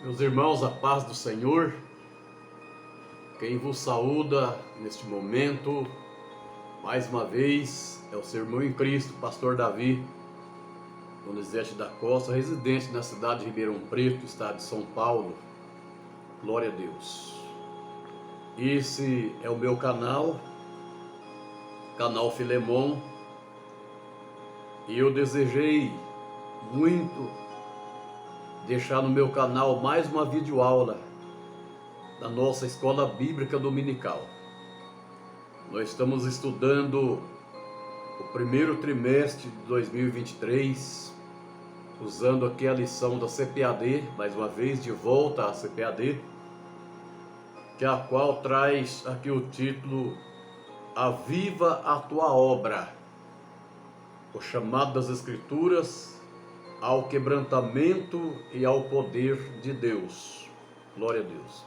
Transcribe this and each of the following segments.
Meus irmãos, a paz do Senhor, quem vos saúda neste momento, mais uma vez, é o seu irmão em Cristo, pastor Davi Donizete da Costa, residente na cidade de Ribeirão Preto, estado de São Paulo. Glória a Deus. Esse é o meu canal Filemon, e eu desejei muito deixar no meu canal mais uma videoaula da nossa escola bíblica dominical. Nós estamos estudando o primeiro trimestre de 2023, usando aqui a lição da CPAD, mais uma vez de volta à CPAD, que é a qual traz aqui o título Aviva a tua obra, o chamado das Escrituras ao quebrantamento e ao poder de Deus. Glória a Deus.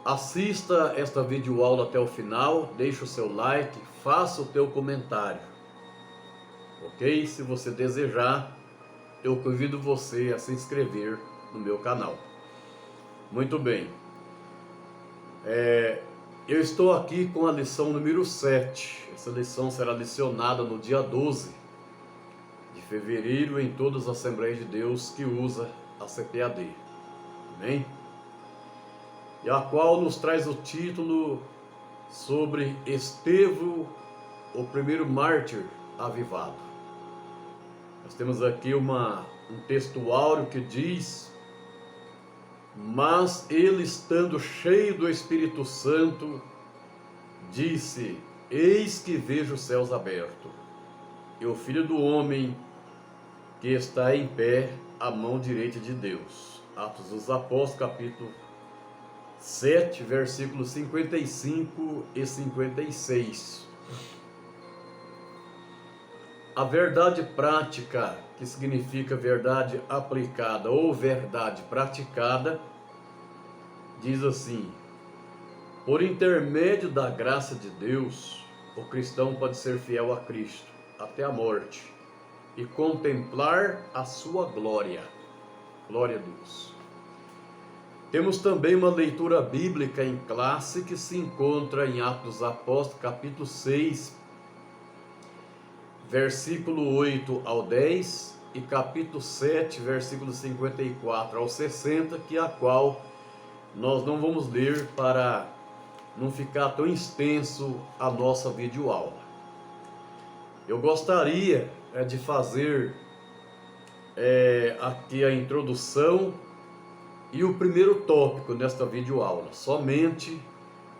Assista esta videoaula até o final, deixe o seu like, faça o teu comentário, ok? Se você desejar, eu convido você a se inscrever no meu canal. Muito bem, eu estou aqui com a lição número 7, essa lição será licionada no dia 12 de fevereiro em todas as Assembleias de Deus que usa a CPAD, amém? E a qual nos traz o título sobre Estevão, o primeiro mártir avivado. Nós temos aqui um textuário que diz: mas ele, estando cheio do Espírito Santo, disse: eis que vejo os céus abertos, e o Filho do Homem que está em pé à mão direita de Deus. Atos dos Apóstolos, capítulo 7, versículos 55 e 56. A verdade prática, que significa verdade aplicada ou verdade praticada, diz assim: por intermédio da graça de Deus, o cristão pode ser fiel a Cristo até a morte e contemplar a sua glória. Glória a Deus. Temos também uma leitura bíblica em classe que se encontra em Atos dos Apóstolos, capítulo 6, versículo 8 ao 10 e capítulo 7, versículo 54 ao 60, que é a qual nós não vamos ler para não ficar tão extenso a nossa videoaula. Eu gostaria de fazer aqui a introdução e o primeiro tópico nesta videoaula, somente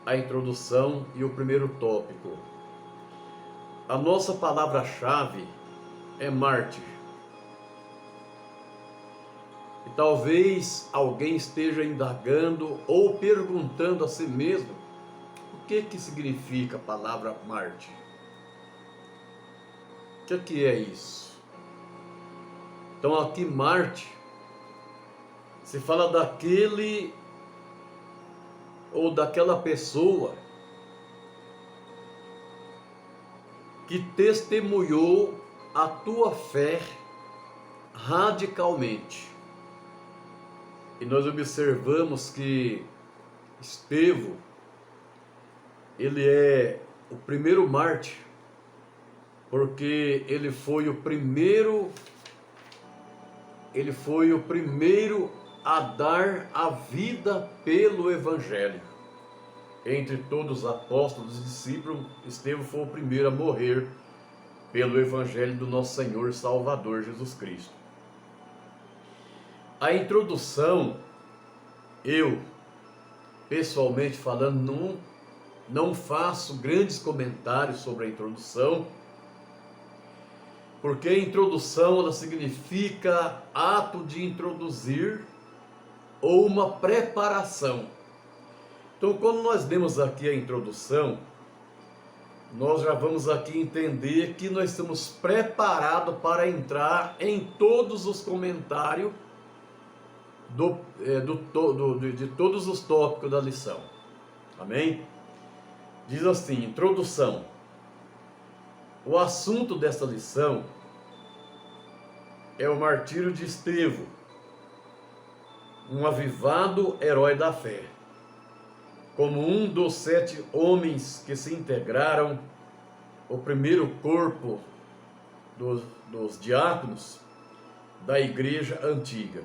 a introdução e o primeiro tópico. A nossa palavra-chave é mártir. E talvez alguém esteja indagando ou perguntando a si mesmo: o que significa a palavra mártir? O que é isso? Então aqui mártir se fala daquele ou daquela pessoa que testemunhou a tua fé radicalmente. E nós observamos que Estevão, ele é o primeiro mártir, porque ele foi o primeiro a dar a vida pelo Evangelho. Entre todos os apóstolos e discípulos, Estevão foi o primeiro a morrer pelo Evangelho do nosso Senhor e Salvador Jesus Cristo. A introdução, eu, pessoalmente falando, não faço grandes comentários sobre a introdução, porque a introdução ela significa ato de introduzir ou uma preparação. Então, quando nós lemos aqui a introdução, nós já vamos aqui entender que nós estamos preparados para entrar em todos os comentários de todos os tópicos da lição. Amém? Diz assim, introdução. O assunto desta lição é o martírio de Estevão, um avivado herói da fé, como um dos 7 homens que se integraram ao primeiro corpo dos diáconos da igreja antiga.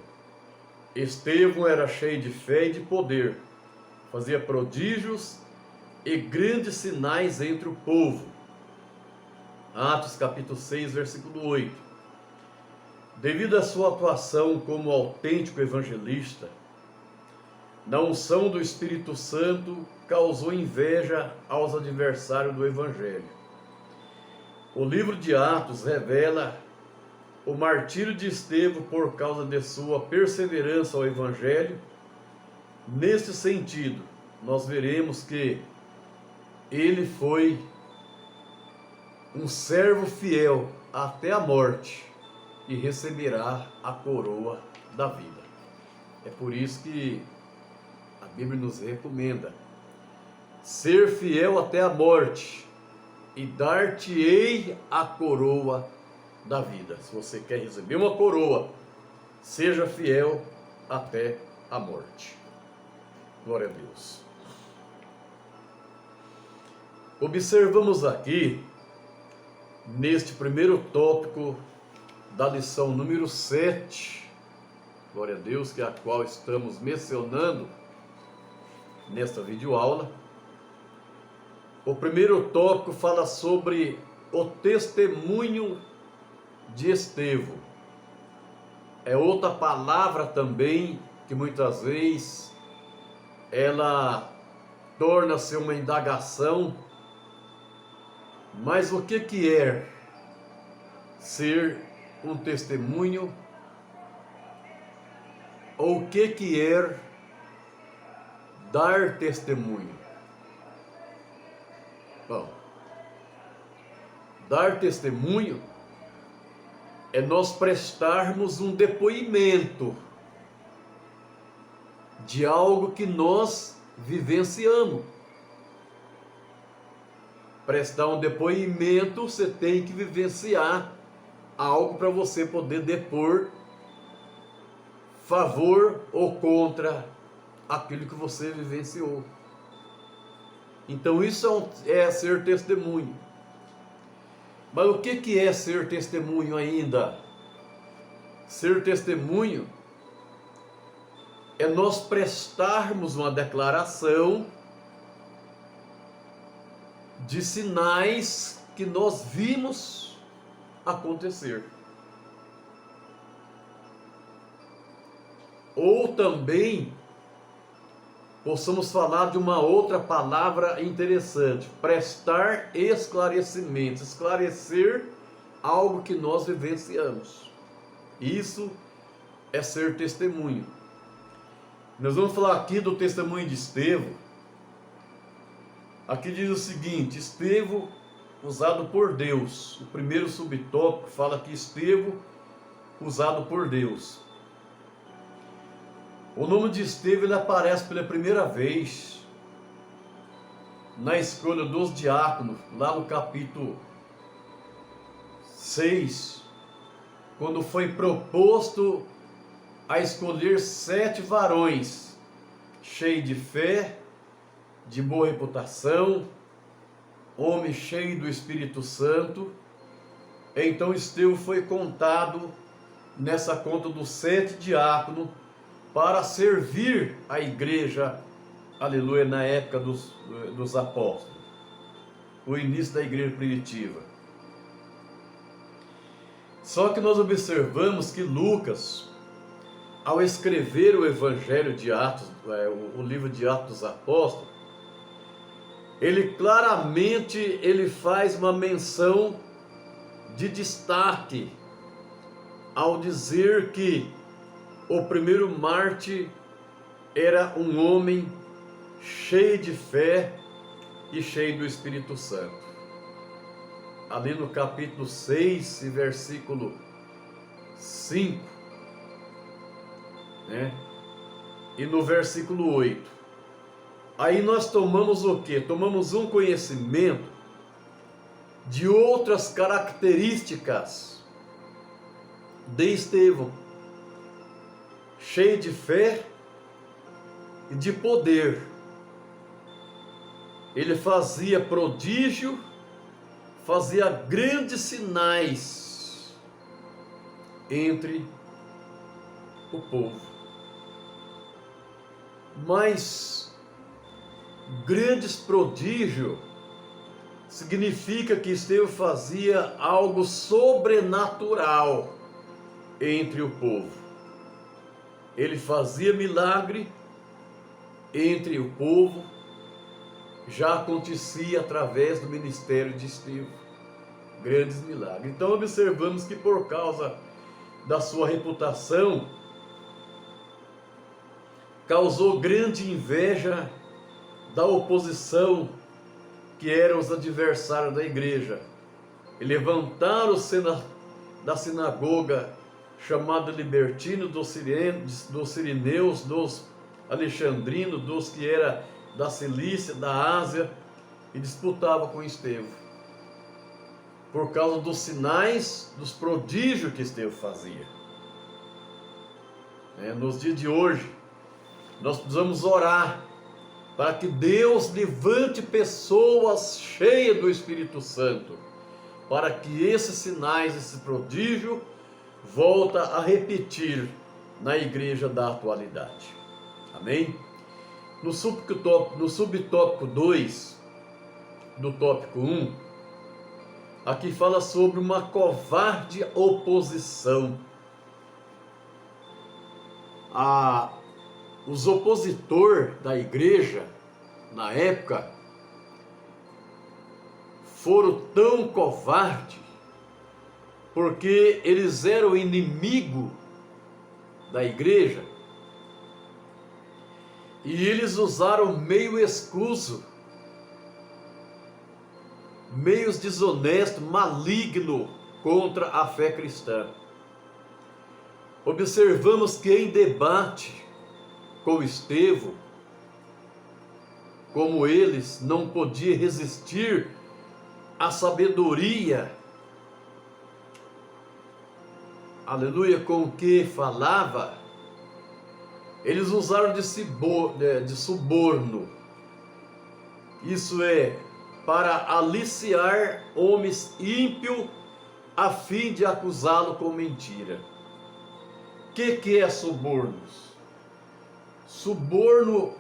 Estevão era cheio de fé e de poder, fazia prodígios e grandes sinais entre o povo. Atos capítulo 6, versículo 8. Devido à sua atuação como autêntico evangelista, na unção do Espírito Santo causou inveja aos adversários do evangelho. O livro de Atos revela o martírio de Estevão por causa de sua perseverança ao evangelho. Neste sentido, nós veremos que ele foi um servo fiel até a morte e receberá a coroa da vida. É por isso que a Bíblia nos recomenda ser fiel até a morte e dar-te-ei a coroa da vida. Se você quer receber uma coroa, seja fiel até a morte. Glória a Deus. Observamos aqui, neste primeiro tópico da lição número 7, glória a Deus, que é a qual estamos mencionando nesta videoaula. O primeiro tópico fala sobre o testemunho de Estevão. É outra palavra também que muitas vezes ela torna-se uma indagação. Mas o que é ser um testemunho? Ou o que é dar testemunho? Bom, dar testemunho é nós prestarmos um depoimento de algo que nós vivenciamos. Prestar um depoimento, você tem que vivenciar algo para você poder depor favor ou contra aquilo que você vivenciou. Então isso é ser testemunho. Mas o que é ser testemunho ainda? Ser testemunho é nós prestarmos uma declaração de sinais que nós vimos acontecer. Ou também possamos falar de uma outra palavra interessante: prestar esclarecimentos, esclarecer algo que nós vivenciamos. Isso é ser testemunho. Nós vamos falar aqui do testemunho de Estevão. Aqui diz o seguinte: Estevão, usado por Deus. O primeiro subtópico fala que Estevão, usado por Deus. O nome de Estevão ele aparece pela primeira vez na escolha dos diáconos, lá no capítulo 6, quando foi proposto a escolher 7 varões, cheios de fé, de boa reputação, homem cheio do Espírito Santo. Então Estevão foi contado nessa conta dos 7 diáconos para servir a igreja, aleluia, na época dos apóstolos, o início da igreja primitiva. Só que nós observamos que Lucas, ao escrever o Evangelho de Atos, o livro de Atos dos Apóstolos, ele claramente faz uma menção de destaque ao dizer que o primeiro mártir era um homem cheio de fé e cheio do Espírito Santo. Ali no capítulo 6, versículo 5, né? E no versículo 8. Aí nós tomamos o quê? Tomamos um conhecimento de outras características de Estevão. Cheio de fé e de poder. Ele fazia prodígio, fazia grandes sinais entre o povo. Mas grandes prodígios significa que Estevão fazia algo sobrenatural entre o povo. Ele fazia milagre entre o povo, já acontecia através do ministério de Estevão, grandes milagres. Então observamos que por causa da sua reputação, causou grande inveja da oposição, que eram os adversários da igreja, e levantaram-se da sinagoga chamada libertino, dos sirineus, dos alexandrinos, dos que era da Cilícia, da Ásia, e disputava com Estevão, por causa dos sinais, dos prodígios que Estevão fazia. Nos dias de hoje, nós precisamos orar para que Deus levante pessoas cheias do Espírito Santo, para que esses sinais, esse prodígio, volta a repetir na igreja da atualidade. Amém? No subtópico 2 do tópico 1, aqui fala sobre uma covarde oposição. Os opositores da igreja, na época, foram tão covardes, porque eles eram inimigo da igreja, e eles usaram meio escuso, meios desonestos, maligno contra a fé cristã. Observamos que em debate com Estevão, como eles não podiam resistir à sabedoria, aleluia, com o que falava, eles usaram de suborno, isso é, para aliciar homens ímpios a fim de acusá-lo com mentira. O que é subornos? Suborno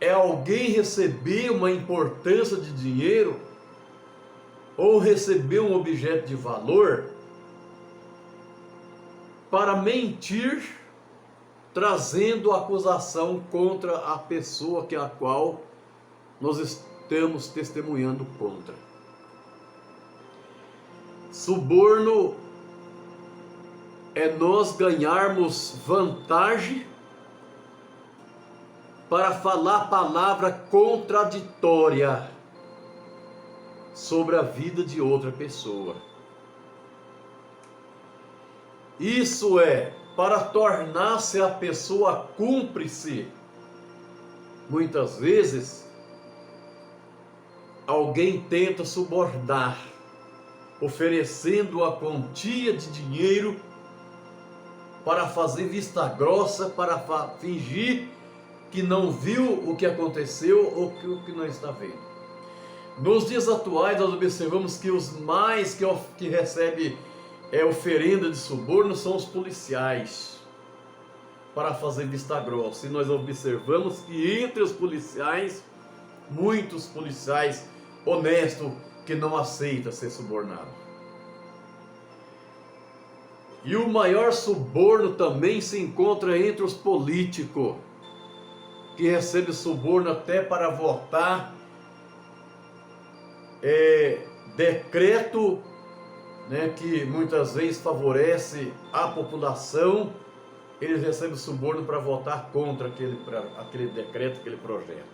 é alguém receber uma importância de dinheiro ou receber um objeto de valor para mentir, trazendo acusação contra a pessoa a qual nós estamos testemunhando contra. Suborno é nós ganharmos vantagem para falar palavra contraditória sobre a vida de outra pessoa. Isso é para tornar-se a pessoa cúmplice. Muitas vezes, alguém tenta subornar, oferecendo a quantia de dinheiro para fazer vista grossa, para fingir que não viu o que aconteceu ou o que não está vendo. Nos dias atuais, nós observamos que os mais que recebem oferenda de suborno são os policiais, para fazer vista grossa. E nós observamos que entre os policiais, muitos policiais honestos que não aceitam ser subornados. E o maior suborno também se encontra entre os políticos, que recebem suborno até para votar decreto, que muitas vezes favorece a população. Eles recebem suborno para votar contra aquele decreto, aquele projeto.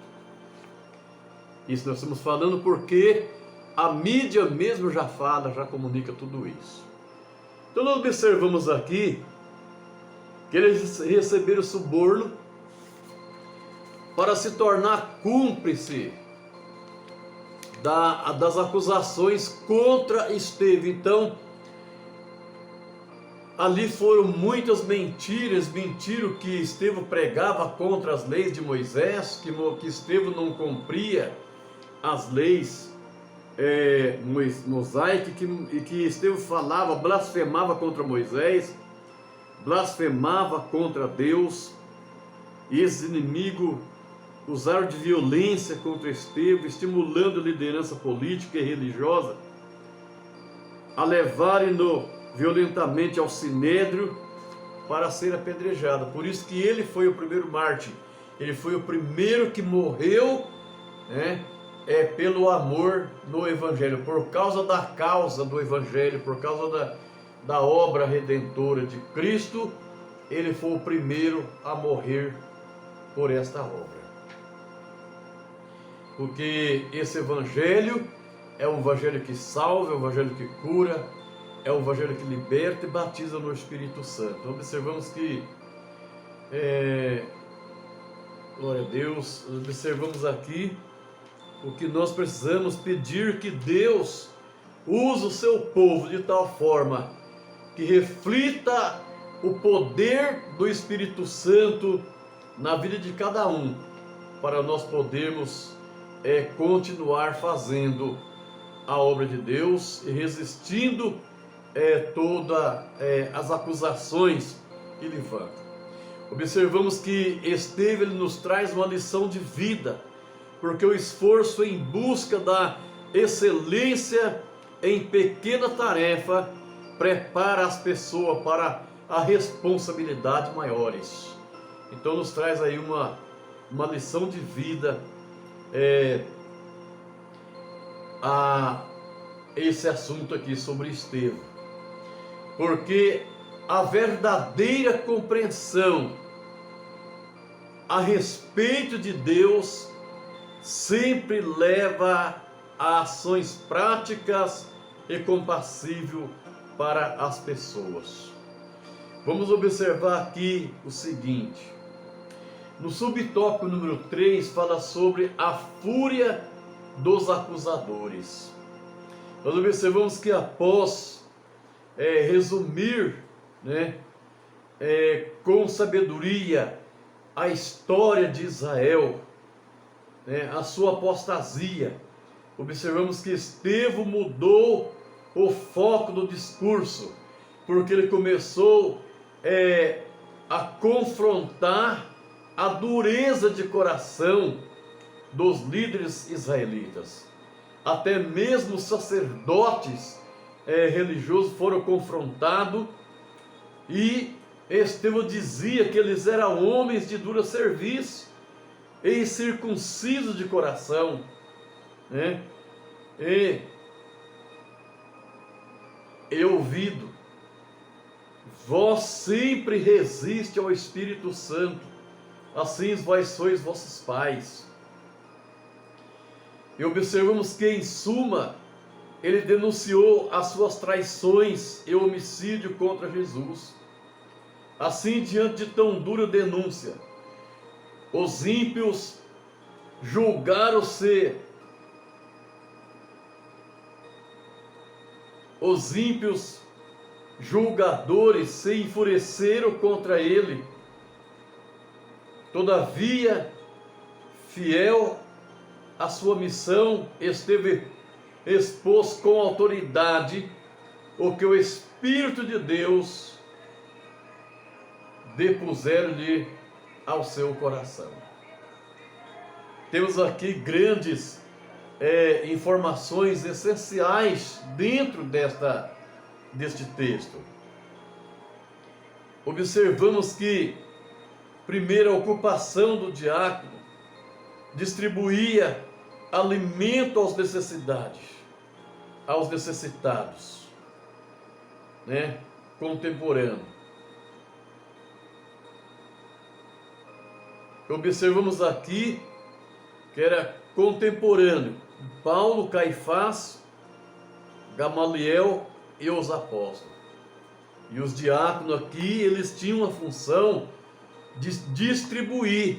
Isso nós estamos falando porque a mídia mesmo já fala, já comunica tudo isso. Então nós observamos aqui que eles receberam suborno para se tornar cúmplice das acusações contra Estevão. Então, Ali foram muitas mentiras, mentiram que Estevão pregava contra as leis de Moisés, que Estevão não cumpria as leis mosaicas, e que Estevão falava, blasfemava contra Moisés, blasfemava contra Deus. E esses inimigos usaram de violência contra Estevão, estimulando a liderança política e religiosa a levarem-no violentamente ao sinédrio para ser apedrejado. Por isso que ele foi o primeiro mártir, ele foi o primeiro que morreu, né, pelo amor no Evangelho, por causa da causa do Evangelho, por causa da obra redentora de Cristo. Ele foi o primeiro a morrer por esta obra, porque esse Evangelho é um Evangelho que salva, é um Evangelho que cura, é um Evangelho que liberta e batiza no Espírito Santo. Então, observamos que, glória a Deus, observamos aqui o que nós precisamos pedir: que Deus use o seu povo de tal forma que reflita o poder do Espírito Santo na vida de cada um, para nós podermos continuar fazendo a obra de Deus e resistindo todas as acusações que levantam. Observamos que Estevão ele nos traz uma lição de vida, porque o esforço em busca da excelência em pequena tarefa prepara as pessoas para a responsabilidade maiores. Então nos traz aí uma lição de vida a esse assunto aqui sobre Estevão, porque a verdadeira compreensão a respeito de Deus sempre leva a ações práticas e compassível para as pessoas. Vamos observar aqui o seguinte: no subtópico número 3 fala sobre a fúria dos acusadores. Nós observamos que após resumir, né, com sabedoria a história de Israel, né, a sua apostasia, observamos que Estevão mudou o foco do discurso, porque ele começou a confrontar a dureza de coração dos líderes israelitas. Até mesmo os sacerdotes religiosos foram confrontados, e Estevão dizia que eles eram homens de dura serviço e incircuncisos de coração, né? E ouvido, vós sempre resiste ao Espírito Santo, assim vós sois vossos pais. E observamos que, em suma, ele denunciou as suas traições e homicídio contra Jesus. Assim, diante de tão dura denúncia, os ímpios julgaram-se, os ímpios julgadores se enfureceram contra ele. Todavia, fiel à sua missão, Estevão expôs com autoridade o que o Espírito de Deus depuseram-lhe ao seu coração. Temos aqui grandes informações essenciais dentro deste texto. Observamos que, primeiro, a ocupação do diácono distribuía alimento aos necessitados, né, contemporâneos. Observamos aqui que era contemporâneo: Paulo, Caifás, Gamaliel e os apóstolos. E os diáconos aqui, eles tinham a função de distribuir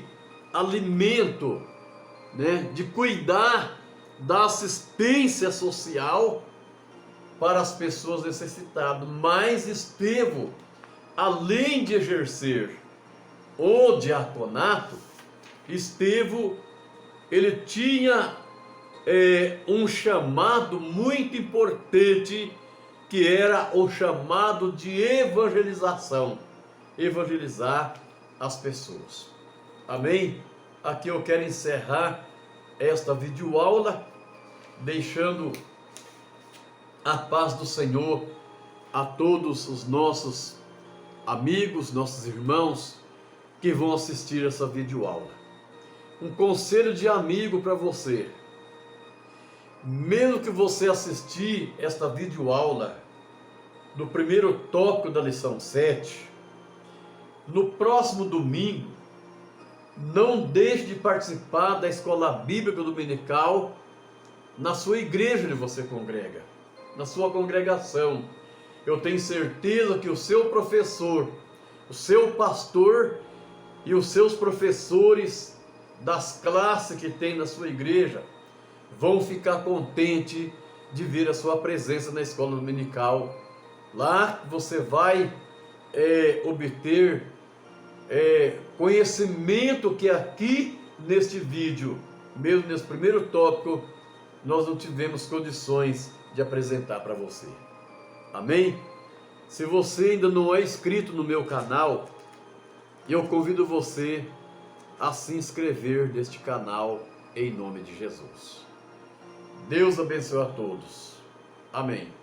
alimento, né, de cuidar da assistência social para as pessoas necessitadas. Mas Estevão além de exercer o diaconato, Estevão, ele tinha um chamado muito importante, que era o chamado de evangelização, evangelizar as pessoas. Amém? Aqui eu quero encerrar esta videoaula, deixando a paz do Senhor a todos os nossos amigos, nossos irmãos que vão assistir essa videoaula. Um conselho de amigo para você: mesmo que você assistir esta videoaula do primeiro tópico da lição 7, no próximo domingo, não deixe de participar da escola bíblica dominical na sua igreja onde você congrega, na sua congregação. Eu tenho certeza que o seu professor, o seu pastor e os seus professores das classes que tem na sua igreja vão ficar contentes de ver a sua presença na escola dominical. Lá você vai obter conhecimento que aqui neste vídeo, mesmo nesse primeiro tópico, nós não tivemos condições de apresentar para você. Amém? Se você ainda não é inscrito no meu canal, eu convido você a se inscrever neste canal em nome de Jesus. Deus abençoe a todos. Amém.